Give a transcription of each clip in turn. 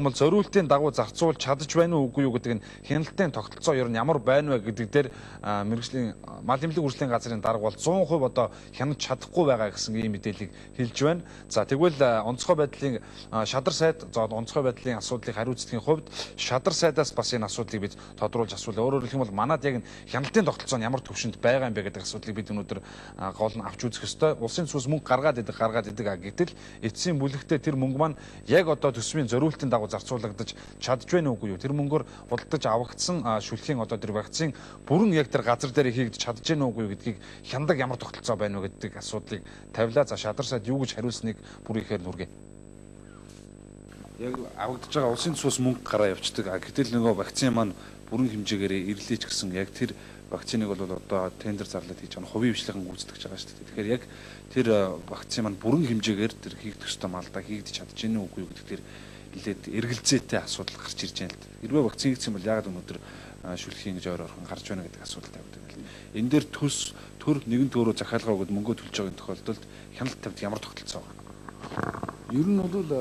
Бол зориултын дагуу зарцуулж чадж байна уу үгүй юу гэдэг нь хяналтын тогтолцоо ер нь ямар байна вэ гэдэг дээр мэргэжлийн мал эмнэлэг үржлийн газрын дарга бол 100% одоо хянаж чадахгүй байгаа гэсэн ийм мэдээллийг хэлж байна. За тэгвэл онцгой байдлын шадар сайд онцгой байдлын асуудлыг хариуцлагын хувьд шадар сайдаас бас энэ асуудлыг бид тодруулж асуулаа. Өөрөөр хэлэх юм бол манад яг хяналтын тогтолцоо нь ямар төвшөнд байгаа юм бэ гэдэг асуудлыг бид өнөөдөр гол нь авч үзэх ёстой. Улсын цус мөнгө гаргаад идэг гэтэл эцсийн бүлэгтээ тэр мөнгө маань яг одоо төсвийн зориултын дагуу зарцуулагдаж чадж байна уугүй юу? Тэр мөнгөөр худалдаж авагдсан шүлхийн одоо тэр вакцин бүрэн яг тэр газар дээр хийгдэж чадж байна уугүй юу гэдгийг хяндаг ямар тогтолцоо байна вэ гэдэг асуудлыг тавилаа. За шадар сайд юу гэж хариулсныг бүр ихээр нүргэн. Яг авагдаж байгаа улсын цус мөнгө гараа явцдаг. Гэтэл нөгөө вакцин маань бүрэн хэмжээгээр ирлээч гэсэн яг тэр вакциныг бол одоо тендер зарлаад хийж байгаа хувийн хвшлийнхан гүйцэтгэж байгаа шүү дээ. Тэгэхээр яг тэр вакцин маань бүрэн хэмжээгээр тэр хийгдэх ёстой малдаа хийгдэж чадж байна уугүй юу гэдэг тэр нэлээд эргэлзээтэй асуудал гарч ирж байна л да. Хэрвээ вакцин хийгдсэн бол яагаад өнөөдөр шүлхийн гэж ойр орхон гарч байна гэдэг асуудал тавьдаг юм. Энэ дээр төр нэгэн төөрөө захиалгаа өгөөд мөнгө төлж байгаа тохиолдолд хяналт тавьд ямар тогтолцоо байна? Ер нь бол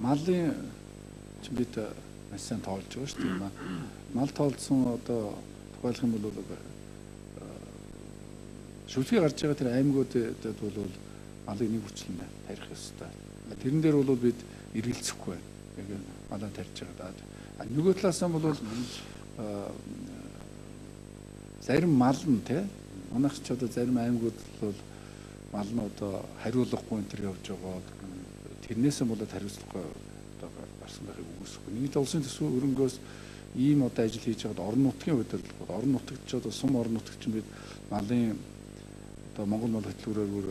малын бид маш сайн тоолж байгаа шүү дээ. Мал тоолсон одоо тухайлах юм бол шүлхий гарч байгаа тэр аймагуудад бол малыг нэг хүчлэн тарих ёстой. Тэрэн дээр бол бид эргэлзэхгүй байна. Яг малаа тарьж байгаа. Нөгөө талаас нь бол зарим мал нь те манайх ч одоо зарим аймагуд бол мал нь одоо хариулахгүй энэ төр явж байгаа. Тэрнээсээ болоод хариуцлагагүй одоо гарсан байхыг үгүйсэхгүй. Нэг л улсын төсвийн хөрөнгөөс ийм одоо ажил хийж байгаад орон нутгийн удирдлагууд орон нутагт ч одоо сум орон нутагт ч бид малын одоо Монгол мал хөтөлбөрөөр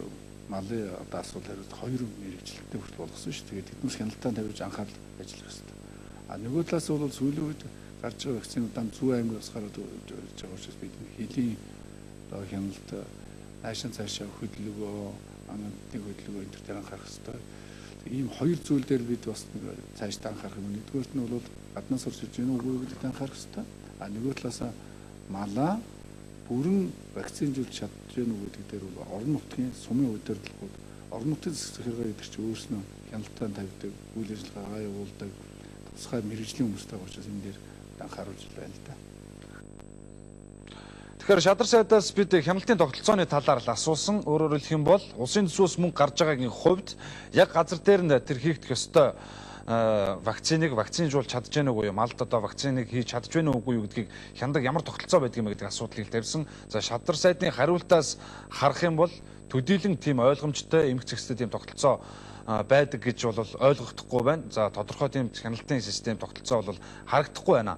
малын одоо асуудал хариуцлага 2 мэргэжилттэй хүртэл болгосон шүү. Тэгээд тэднээс хяналтаа тавьж анхаарал ажиллах хэрэгтэй. Нөгөө талаас бол сүүлийн үед гарч байгаа вакцинуудаа зүүн аймагаас гараад ирж байгаа учраас бид хэлийн одоо хяналт наашин цаашаа хөдөлгөөн анхны хөдөлгөөн энэ төр анхаарах хэрэгтэй. Ийм хоёр зүйл дээр бид бас цааш анхаарах юм. Нэгдүгээрт нь бол гаднаас орж ирж байгаа үгүй гэдэгт анхаарах хэрэгтэй. Нөгөө талаас малаа бүрэн вакцинжуулж чадж байна уу гэдэг дээр бол орон нутгийн сумын удирдлагууд орон нутгийн засаг захиргаа гэдэг чинь өөрснөө хяналтаа тавьдаг, үйл ажиллагаагаа явуулдаг тусгай мэргэжлийн хүмүүстэй байгаа учраас энэ дээр анхааруулж байна л да. Тэгэхээр шадар сайдаас бид хяналтын тогтолцооны талаар л асуусан. Өөрөөр хэлэх юм бол улсын төсвөөс мөнгө гарч байгаагийн хувьд яг газар дээр нь тэр хийгдэх ёстой вакциныг вакцинжуулж чадж байна уугүй юу? Малд одоо вакциныг хийж чадж байна уугүй юу гэдгийг хяндаг ямар тогтолцоо байдаг юм гэдэг асуудлыг тавьсан. За шадар сайдны хариултаас харах юм бол төдийлөн тийм ойлгомжтой эмх зэгстэй тийм тогтолцоо байдаг гэж бол ойлгохдохгүй байна. За тодорхой тийм хяналтын систем тогтолцоо бол харагдахгүй байна.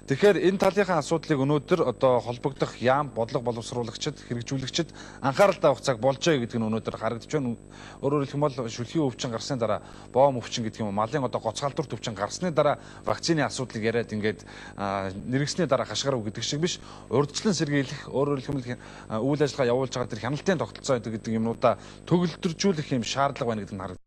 Тэгэхээр энэ талынхаа асуудлыг өнөөдөр одоо холбогдох яам, бодлого боловсруулагчид, хэрэгжүүлэгчид анхаарал тавих цаг болжээ гэдэг нь өнөөдөр харагдаж байна. Өөрөөр хэлэх юм бол шүлхийн өвчин гарсны дараа боом өвчин гэдэг юм уу, малын одоо гоцгаалдуурт өвчин гарсны дараа вакцины асуудлыг яриад ингээд нэргэсний дараа хашгирав гэдэг шиг биш. Урьдчилан сэргийлэх, өөрөөр хэлэх юм бол үйл ажиллагаа явуулж байгаа тэр хяналтын тогтолцоо гэдэг юмнуудаа төгөлдржүүлэх юм шаардлага байна гэдэг нь харагдаж